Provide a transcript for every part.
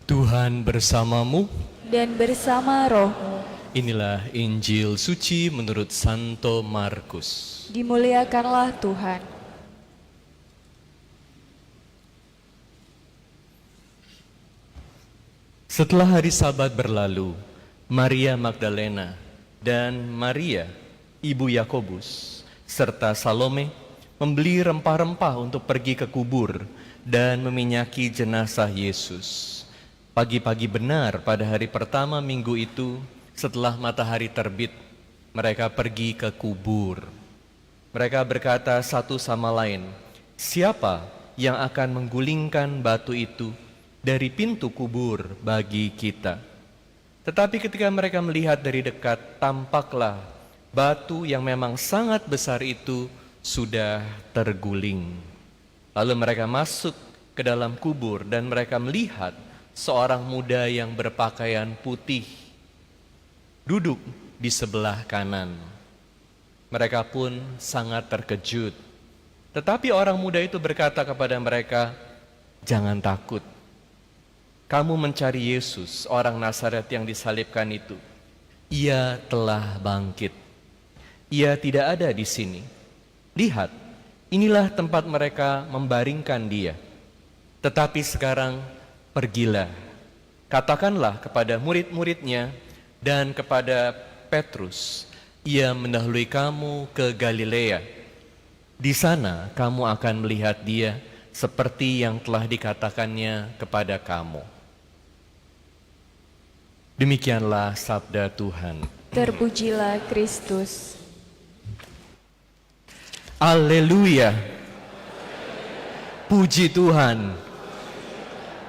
Tuhan bersamamu. Dan bersama rohmu. Inilah Injil suci menurut Santo Markus. Dimuliakanlah Tuhan. Setelah hari Sabat berlalu, Maria Magdalena dan Maria, ibu Yakobus, serta Salome membeli rempah-rempah untuk pergi ke kubur dan meminyaki jenazah Yesus. Pagi-pagi benar pada hari pertama minggu itu, setelah matahari terbit, mereka pergi ke kubur. Mereka berkata satu sama lain, "Siapa yang akan menggulingkan batu itu dari pintu kubur bagi kita?" Tetapi ketika mereka melihat dari dekat, tampaklah batu yang memang sangat besar itu sudah terguling. Lalu mereka masuk ke dalam kubur dan mereka melihat seorang muda yang berpakaian putih duduk di sebelah kanan. Mereka pun sangat terkejut. Tetapi orang muda itu berkata kepada mereka, "Jangan takut. Kamu mencari Yesus, orang Nazaret yang disalibkan itu. Ia telah bangkit. Ia tidak ada di sini. Lihat, inilah tempat mereka membaringkan dia. Tetapi sekarang pergilah, katakanlah kepada murid-muridnya dan kepada Petrus, ia mendahului kamu ke Galilea. Di sana kamu akan melihat dia seperti yang telah dikatakannya kepada kamu." Demikianlah sabda Tuhan. Terpujilah Kristus. Haleluya. Puji Tuhan.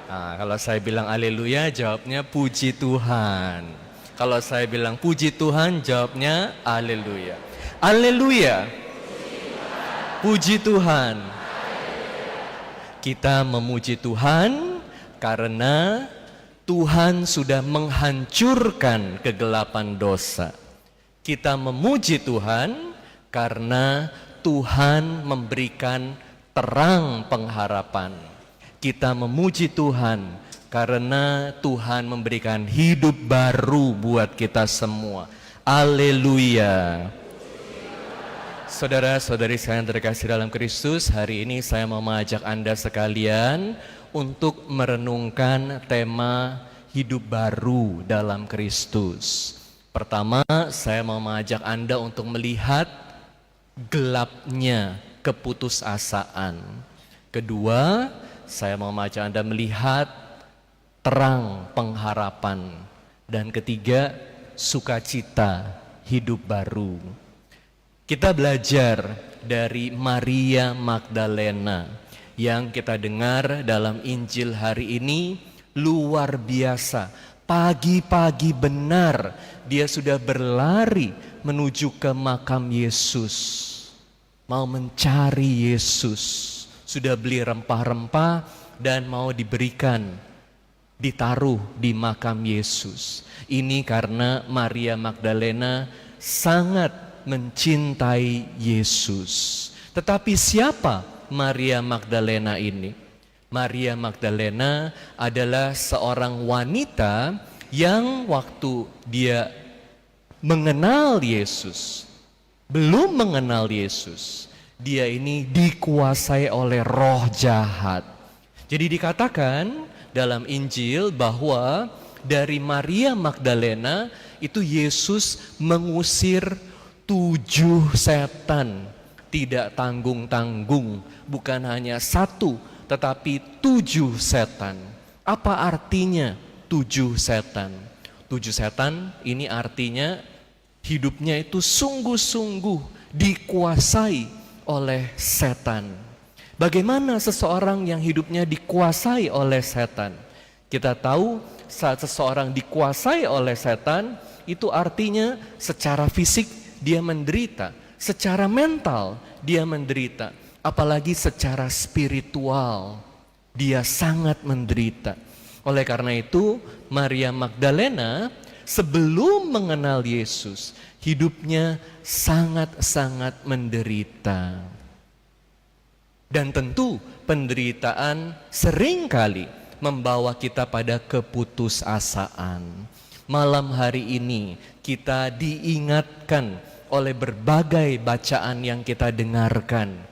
Nah, kalau saya bilang haleluya, jawabnya puji Tuhan. Kalau saya bilang puji Tuhan, jawabnya haleluya. Haleluya. Puji Tuhan. Kita memuji Tuhan karena Tuhan sudah menghancurkan kegelapan dosa. Kita memuji Tuhan karena Tuhan memberikan terang pengharapan. Kita memuji Tuhan karena Tuhan memberikan hidup baru buat kita semua. Haleluya. Saudara-saudari saya yang terkasih dalam Kristus, hari ini saya mau mengajak Anda sekalian untuk merenungkan tema hidup baru dalam Kristus. Pertama, saya mau mengajak Anda untuk melihat gelapnya keputusasaan. Kedua, saya mau mengajak Anda melihat terang pengharapan. Dan ketiga, sukacita hidup baru. Kita belajar dari Maria Magdalena yang kita dengar dalam Injil hari ini luar biasa. Pagi-pagi benar dia sudah berlari menuju ke makam Yesus. Mau mencari Yesus. Sudah beli rempah-rempah dan mau diberikan, ditaruh di makam Yesus. Ini karena Maria Magdalena sangat mencintai Yesus. Tetapi siapa Maria Magdalena ini? Maria Magdalena adalah seorang wanita yang waktu dia mengenal Yesus, belum mengenal Yesus, dia ini dikuasai oleh roh jahat. Jadi dikatakan dalam Injil bahwa dari Maria Magdalena itu Yesus mengusir 7 setan. Tidak tanggung-tanggung, bukan hanya 1 tetapi 7 setan. Apa artinya 7 setan? 7 setan ini artinya hidupnya itu sungguh-sungguh dikuasai oleh setan. Bagaimana seseorang yang hidupnya dikuasai oleh setan? Kita tahu saat seseorang dikuasai oleh setan, itu artinya secara fisik dia menderita, secara mental dia menderita, apalagi secara spiritual dia sangat menderita. Oleh karena itu, Maria Magdalena sebelum mengenal Yesus, hidupnya sangat-sangat menderita. Dan tentu penderitaan seringkali membawa kita pada keputusasaan. Malam hari ini kita diingatkan oleh berbagai bacaan yang kita dengarkan.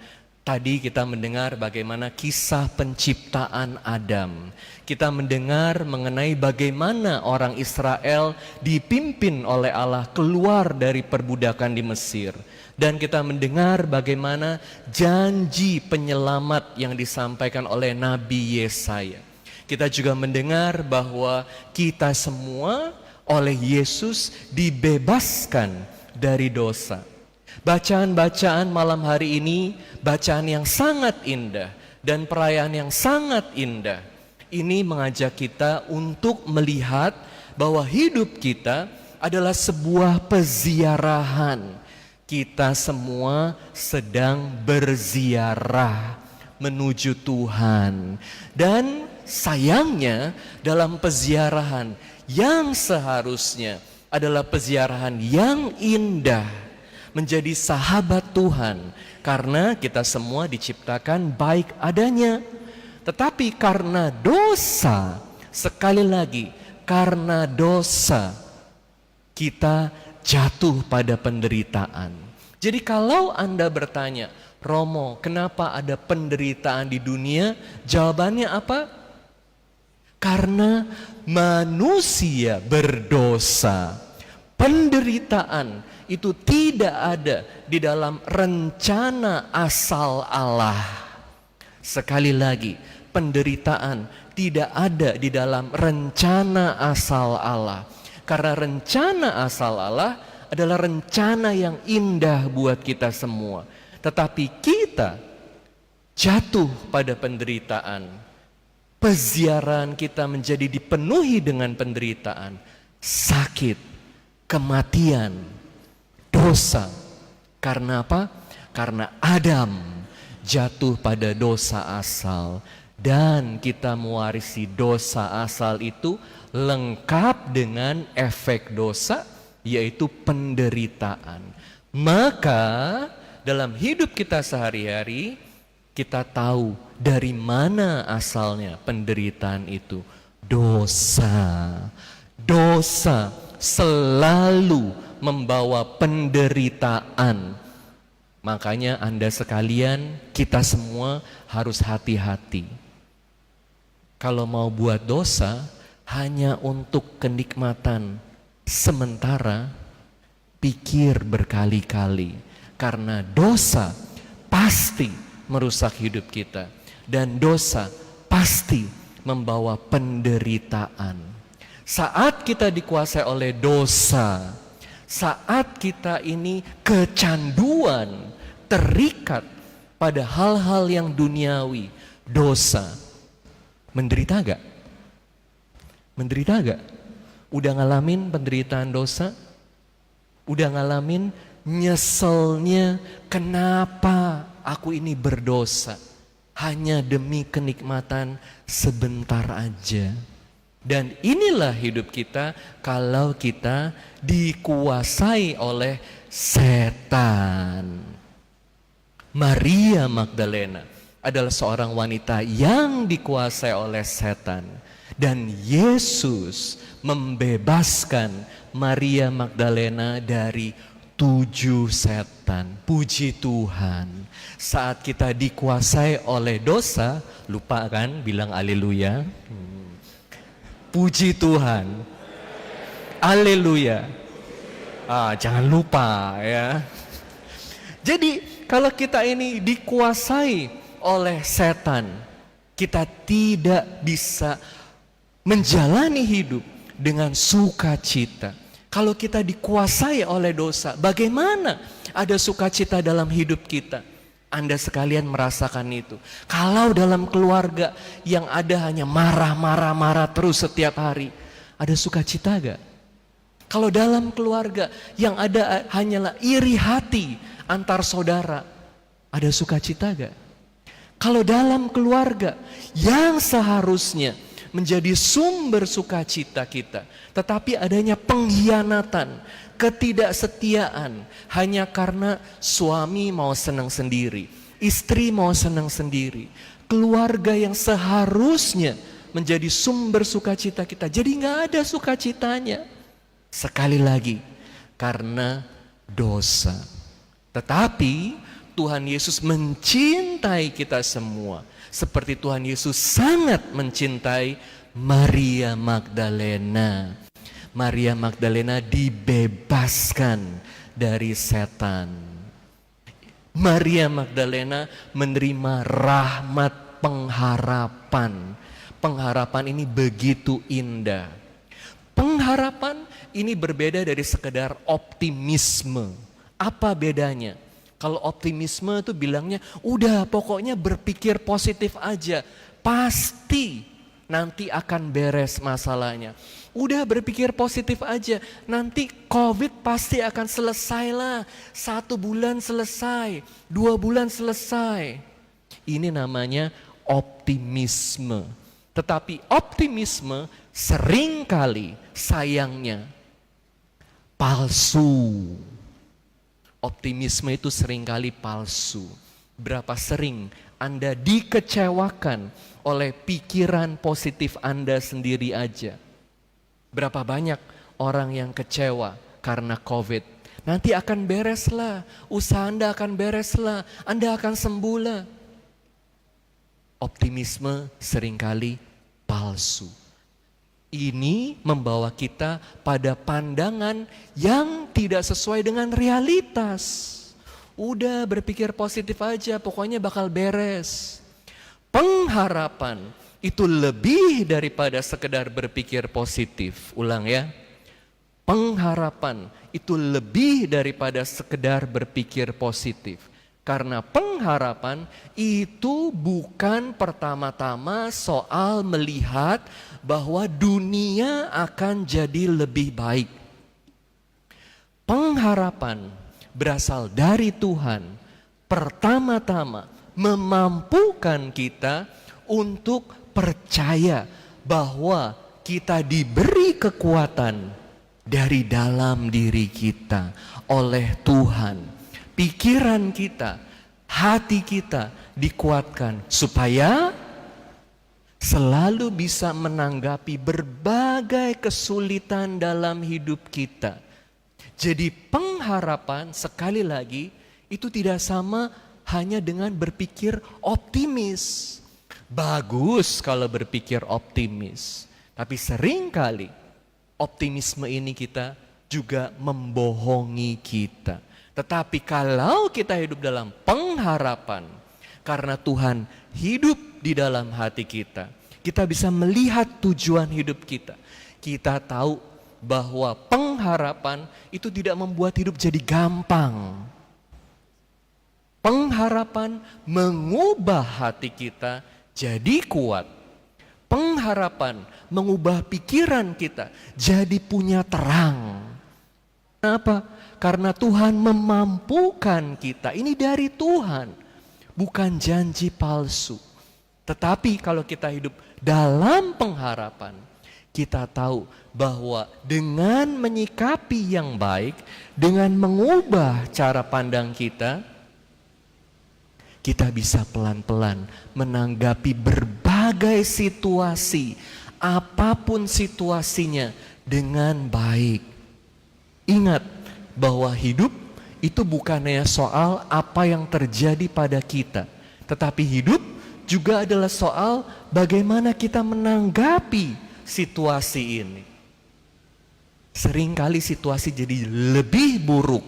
Tadi kita mendengar bagaimana kisah penciptaan Adam. Kita mendengar mengenai bagaimana orang Israel dipimpin oleh Allah keluar dari perbudakan di Mesir. Dan kita mendengar bagaimana janji penyelamat yang disampaikan oleh Nabi Yesaya. Kita juga mendengar bahwa kita semua oleh Yesus dibebaskan dari dosa. Bacaan-bacaan malam hari ini, bacaan yang sangat indah dan perayaan yang sangat indah. Ini mengajak kita untuk melihat bahwa hidup kita adalah sebuah peziarahan. Kita semua sedang berziarah menuju Tuhan. Dan sayangnya dalam peziarahan yang seharusnya adalah peziarahan yang indah, menjadi sahabat Tuhan, karena kita semua diciptakan baik adanya. Tetapi karena dosa, sekali lagi, karena dosa, kita jatuh pada penderitaan. Jadi kalau Anda bertanya, Romo, kenapa ada penderitaan di dunia? Jawabannya apa? Karena manusia berdosa. Penderitaan itu tidak ada di dalam rencana asal Allah. Sekali lagi, penderitaan tidak ada di dalam rencana asal Allah. Karena rencana asal Allah adalah rencana yang indah buat kita semua. Tetapi kita jatuh pada penderitaan. Peziarahan kita menjadi dipenuhi dengan penderitaan, sakit, kematian, dosa. Karena apa? Karena Adam jatuh pada dosa asal. Dan kita mewarisi dosa asal itu lengkap dengan efek dosa, yaitu penderitaan. Maka dalam hidup kita sehari-hari, kita tahu dari mana asalnya penderitaan itu. Dosa. Dosa selalu membawa penderitaan. Makanya Anda sekalian, kita semua harus hati-hati. Kalau mau buat dosa hanya untuk kenikmatan sementara, pikir berkali-kali. Karena dosa pasti merusak hidup kita. Dan dosa pasti membawa penderitaan. Saat kita dikuasai oleh dosa, saat kita ini kecanduan, terikat pada hal-hal yang duniawi, dosa, menderita gak? Menderita gak? Udah ngalamin penderitaan dosa? Udah ngalamin nyeselnya, kenapa aku ini berdosa? Hanya demi kenikmatan sebentar aja. Dan inilah hidup kita kalau kita dikuasai oleh setan. Maria Magdalena adalah seorang wanita yang dikuasai oleh setan. Dan Yesus membebaskan Maria Magdalena dari 7 setan. Puji Tuhan. Saat kita dikuasai oleh dosa, lupa kan bilang haleluya. Puji Tuhan. Haleluya. Jangan lupa ya. Jadi kalau kita ini dikuasai oleh setan, kita tidak bisa menjalani hidup dengan sukacita. Kalau kita dikuasai oleh dosa, bagaimana ada sukacita dalam hidup kita? Anda sekalian merasakan itu. Kalau dalam keluarga yang ada hanya marah terus setiap hari, ada sukacita gak? Kalau dalam keluarga yang ada hanyalah iri hati antar saudara, ada sukacita gak? Kalau dalam keluarga yang seharusnya menjadi sumber sukacita kita, tetapi adanya pengkhianatan, ketidaksetiaan, hanya karena suami mau senang sendiri, istri mau senang sendiri, keluarga yang seharusnya menjadi sumber sukacita kita. Jadi nggak ada sukacitanya. Sekali lagi, karena dosa. Tetapi Tuhan Yesus mencintai kita semua. Seperti Tuhan Yesus sangat mencintai Maria Magdalena. Maria Magdalena dibebaskan dari setan. Maria Magdalena menerima rahmat pengharapan. Pengharapan ini begitu indah. Pengharapan ini berbeda dari sekedar optimisme. Apa bedanya? Kalau optimisme itu bilangnya, udah pokoknya berpikir positif aja. Pasti nanti akan beres masalahnya. Udah berpikir positif aja, nanti COVID pasti akan selesai lah. 1 bulan selesai, 2 bulan selesai. Ini namanya optimisme. Tetapi optimisme seringkali sayangnya palsu. Optimisme itu seringkali palsu. Berapa sering Anda dikecewakan oleh pikiran positif Anda sendiri aja. Berapa banyak orang yang kecewa karena COVID. Nanti akan beres lah, usaha Anda akan beres lah, Anda akan sembuh lah. Optimisme seringkali palsu. Ini membawa kita pada pandangan yang tidak sesuai dengan realitas. Udah berpikir positif aja, pokoknya bakal beres. Pengharapan itu lebih daripada sekedar berpikir positif. Ulang ya. Pengharapan itu lebih daripada sekedar berpikir positif. Karena pengharapan itu bukan pertama-tama soal melihat bahwa dunia akan jadi lebih baik. Pengharapan berasal dari Tuhan. Pertama-tama memampukan kita untuk percaya bahwa kita diberi kekuatan dari dalam diri kita oleh Tuhan. Pikiran kita, hati kita dikuatkan supaya selalu bisa menanggapi berbagai kesulitan dalam hidup kita. Jadi pengharapan sekali lagi itu tidak sama hanya dengan berpikir optimis. Bagus kalau berpikir optimis, tapi seringkali optimisme ini kita juga membohongi kita. Tetapi kalau kita hidup dalam pengharapan, karena Tuhan hidup di dalam hati kita, kita bisa melihat tujuan hidup kita. Kita tahu bahwa pengharapan itu tidak membuat hidup jadi gampang. Pengharapan mengubah hati kita jadi kuat. Pengharapan mengubah pikiran kita jadi punya terang. Kenapa? Karena Tuhan memampukan kita. Ini dari Tuhan, bukan janji palsu. Tetapi kalau kita hidup dalam pengharapan, kita tahu bahwa dengan menyikapi yang baik, dengan mengubah cara pandang kita bisa pelan-pelan menanggapi berbagai situasi, apapun situasinya, dengan baik. Ingat bahwa hidup itu bukannya soal apa yang terjadi pada kita, tetapi hidup juga adalah soal bagaimana kita menanggapi situasi ini. Seringkali situasi jadi lebih buruk.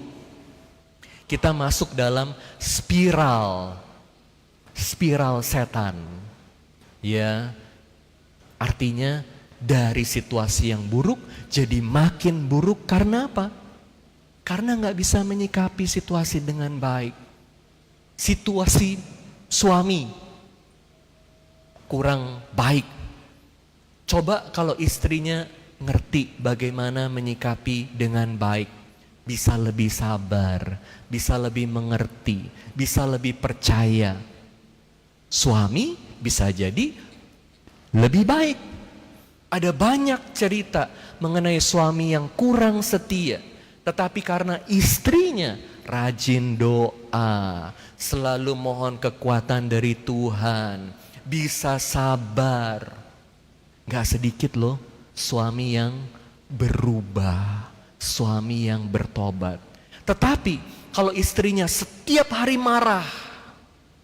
Kita masuk dalam spiral setan. Ya, artinya dari situasi yang buruk jadi makin buruk. Karena apa? Karena nggak bisa menyikapi situasi dengan baik. Situasi suami kurang baik. Coba kalau istrinya ngerti bagaimana menyikapi dengan baik. Bisa lebih sabar, bisa lebih mengerti, bisa lebih percaya. Suami bisa jadi lebih baik. Ada banyak cerita mengenai suami yang kurang setia. Tetapi karena istrinya rajin doa, selalu mohon kekuatan dari Tuhan, bisa sabar, Gak sedikit loh suami yang berubah, suami yang bertobat. Tetapi kalau istrinya setiap hari marah,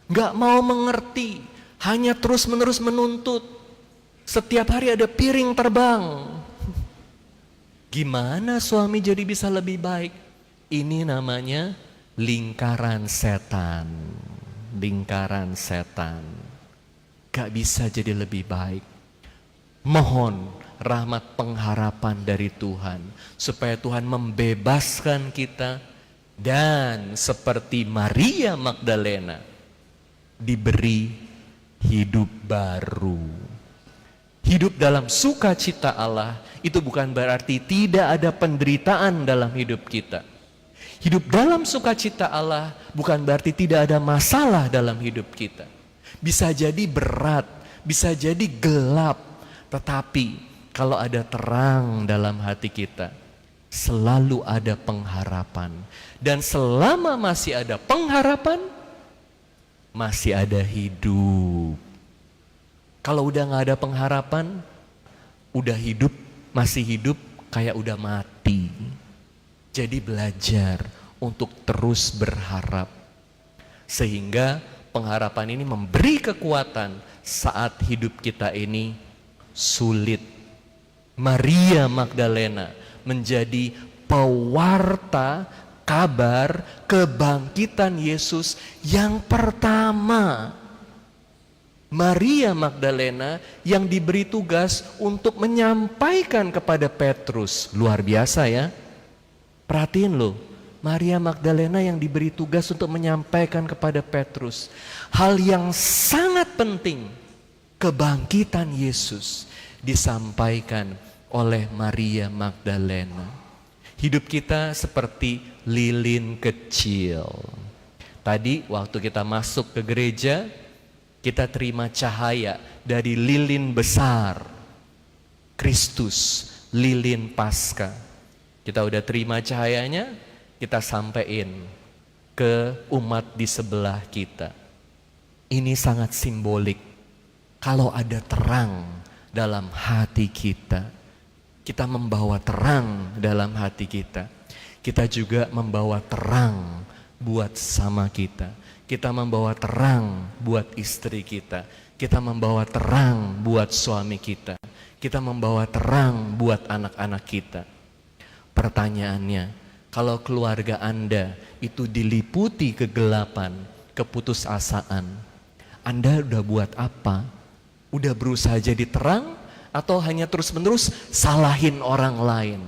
gak mau mengerti, hanya terus-menerus menuntut, setiap hari ada piring terbang, gimana suami jadi bisa lebih baik? Ini namanya lingkaran setan. Lingkaran setan. Gak bisa jadi lebih baik. Mohon rahmat pengharapan dari Tuhan. Supaya Tuhan membebaskan kita. Dan seperti Maria Magdalena. Diberi hidup baru. Hidup dalam sukacita Allah. Itu bukan berarti tidak ada penderitaan dalam hidup kita. Hidup dalam sukacita Allah bukan berarti tidak ada masalah dalam hidup kita. Bisa jadi berat, bisa jadi gelap. Tetapi kalau ada terang dalam hati kita, selalu ada pengharapan. Dan selama masih ada pengharapan, masih ada hidup. Kalau udah gak ada pengharapan, udah hidup, masih hidup kayak udah mati. Jadi belajar untuk terus berharap. Sehingga pengharapan ini memberi kekuatan saat hidup kita ini sulit. Maria Magdalena menjadi pewarta kabar kebangkitan Yesus yang pertama. Maria Magdalena yang diberi tugas untuk menyampaikan kepada Petrus. Luar biasa ya. Perhatiin loh, Maria Magdalena yang diberi tugas untuk menyampaikan kepada Petrus hal yang sangat penting, kebangkitan Yesus disampaikan oleh Maria Magdalena. Hidup kita seperti lilin kecil. Tadi waktu kita masuk ke gereja, kita terima cahaya dari lilin besar, Kristus, lilin Paskah. Kita udah terima cahayanya, kita sampein ke umat di sebelah kita. Ini sangat simbolik. Kalau ada terang dalam hati kita, kita membawa terang dalam hati kita. Kita juga membawa terang buat sama kita. Kita membawa terang buat istri kita. Kita membawa terang buat suami kita. Kita membawa terang buat anak-anak kita. Pertanyaannya, kalau keluarga Anda itu diliputi kegelapan, keputusasaan, Anda udah buat apa? Udah berusaha jadi terang atau hanya terus-menerus salahin orang lain?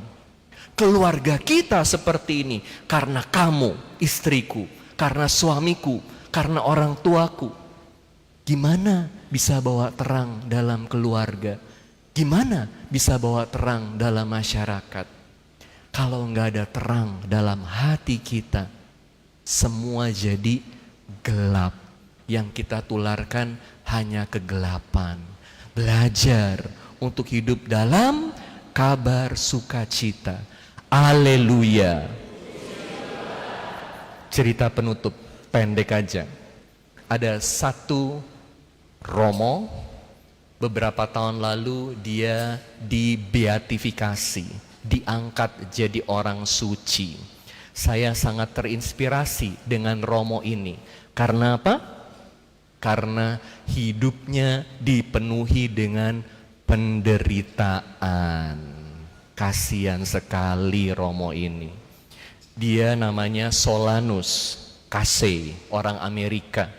Keluarga kita seperti ini karena kamu, istriku, karena suamiku, karena orang tuaku. Gimana bisa bawa terang dalam keluarga? Gimana bisa bawa terang dalam masyarakat? Kalau nggak ada terang dalam hati kita, semua jadi gelap. Yang kita tularkan hanya kegelapan. Belajar untuk hidup dalam kabar sukacita. Haleluya. Cerita penutup pendek aja. Ada satu Romo, beberapa tahun lalu dia dibeatifikasi, diangkat jadi orang suci. Saya sangat terinspirasi dengan Romo ini. Karena apa? Karena hidupnya dipenuhi dengan penderitaan. Kasihan sekali Romo ini. Dia namanya Solanus Kasey, orang Amerika.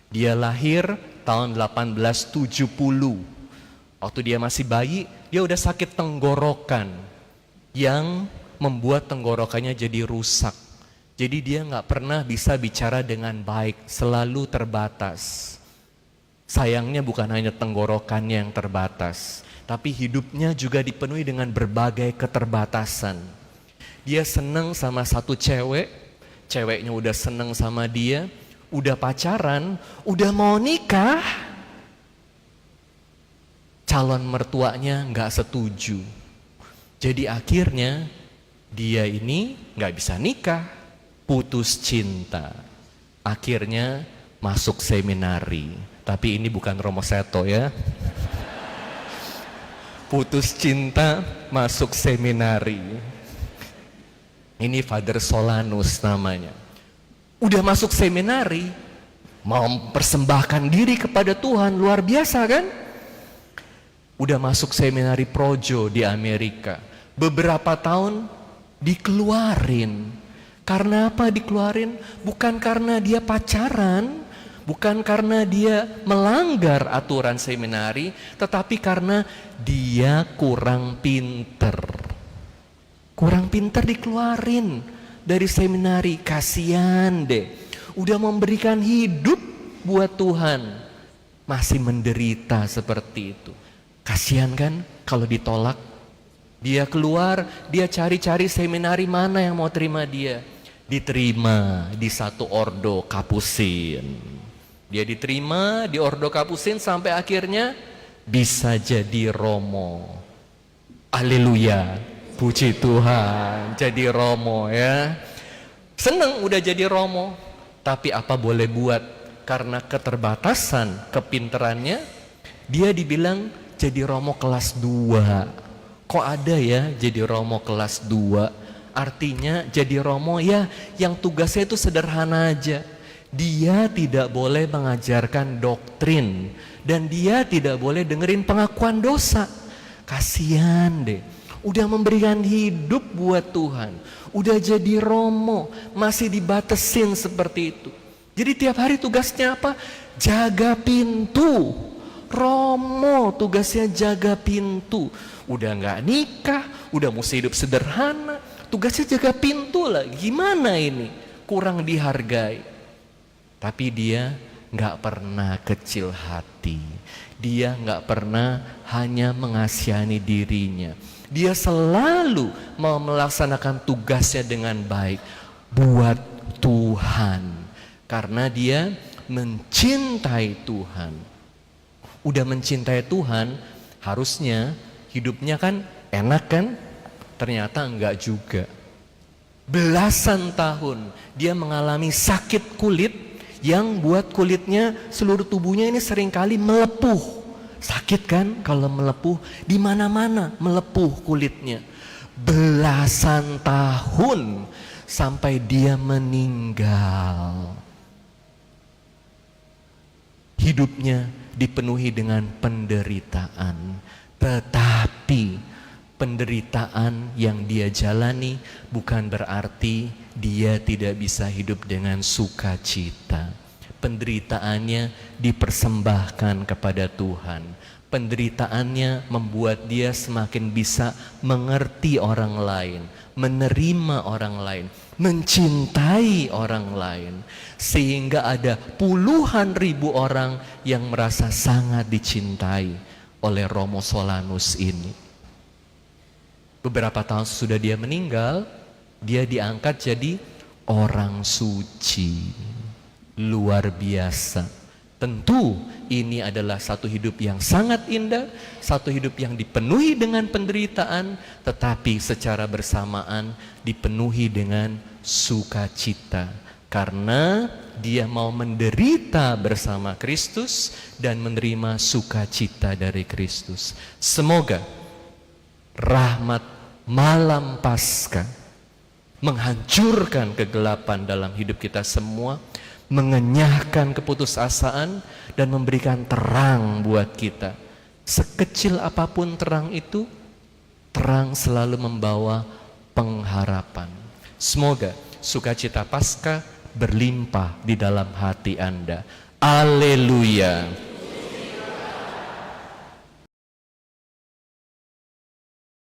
Dia lahir tahun 1870. Waktu dia masih bayi, dia udah sakit tenggorokan yang membuat tenggorokannya jadi rusak. Jadi dia nggak pernah bisa bicara dengan baik, selalu terbatas. Sayangnya bukan hanya tenggorokannya yang terbatas, tapi hidupnya juga dipenuhi dengan berbagai keterbatasan. Dia seneng sama satu cewek, ceweknya udah seneng sama dia, udah pacaran, udah mau nikah. Calon mertuanya nggak setuju. Jadi akhirnya dia ini nggak bisa nikah, putus cinta. Akhirnya masuk seminari. Tapi ini bukan Romo Seto ya. putus cinta, masuk seminari. Ini Father Solanus namanya. Udah masuk seminari, mau mempersembahkan diri kepada Tuhan, luar biasa kan? Udah masuk seminari Projo di Amerika. Beberapa tahun dikeluarin. Karena apa dikeluarin? Bukan karena dia pacaran, bukan karena dia melanggar aturan seminari, tetapi karena dia kurang pinter. Kurang pinter dikeluarin dari seminari. Kasihan deh. Udah memberikan hidup buat Tuhan, masih menderita seperti itu. Kasihan kan kalau ditolak. Dia keluar, dia cari-cari seminari mana yang mau terima dia. Diterima di satu ordo Kapusin. Dia diterima di ordo Kapusin sampai akhirnya bisa jadi Romo. Haleluya, puji Tuhan, jadi Romo ya. Seneng udah jadi Romo, tapi apa boleh buat, karena keterbatasan kepinterannya, dia dibilang jadi Romo kelas 2. Kok ada ya jadi Romo kelas 2? Artinya jadi Romo ya yang tugasnya itu sederhana aja. Dia tidak boleh mengajarkan doktrin, dan dia tidak boleh dengerin pengakuan dosa. Kasihan deh, udah memberikan hidup buat Tuhan, udah jadi Romo, masih dibatesin seperti itu. Jadi tiap hari tugasnya apa? Jaga pintu. Romo tugasnya jaga pintu. Udah gak nikah, udah mesti hidup sederhana, tugasnya jaga pintu lah. Gimana ini? Kurang dihargai. Tapi dia gak pernah kecil hati. Dia gak pernah hanya mengasihani dirinya. Dia selalu mau melaksanakan tugasnya dengan baik buat Tuhan. Karena dia mencintai Tuhan. Udah mencintai Tuhan, harusnya hidupnya kan enak kan? Ternyata enggak juga. Belasan tahun dia mengalami sakit kulit yang buat kulitnya, seluruh tubuhnya ini seringkali melepuh. Sakit kan kalau melepuh, di mana-mana melepuh kulitnya. Belasan tahun sampai dia meninggal. Hidupnya dipenuhi dengan penderitaan. Tetapi penderitaan yang dia jalani bukan berarti dia tidak bisa hidup dengan sukacita. Penderitaannya dipersembahkan kepada Tuhan. Penderitaannya membuat dia semakin bisa mengerti orang lain, menerima orang lain, mencintai orang lain. Sehingga ada puluhan ribu orang yang merasa sangat dicintai oleh Romo Solanus ini. Beberapa tahun sudah dia meninggal, dia diangkat jadi orang suci. Luar biasa. Tentu ini adalah satu hidup yang sangat indah, satu hidup yang dipenuhi dengan penderitaan, tetapi secara bersamaan dipenuhi dengan sukacita. Karena dia mau menderita bersama Kristus dan menerima sukacita dari Kristus. Semoga rahmat malam Paskah menghancurkan kegelapan dalam hidup kita semua, mengenyahkan keputusasaan dan memberikan terang buat kita. Sekecil apapun terang itu, terang selalu membawa pengharapan. Semoga sukacita Paskah berlimpah di dalam hati Anda. Haleluya.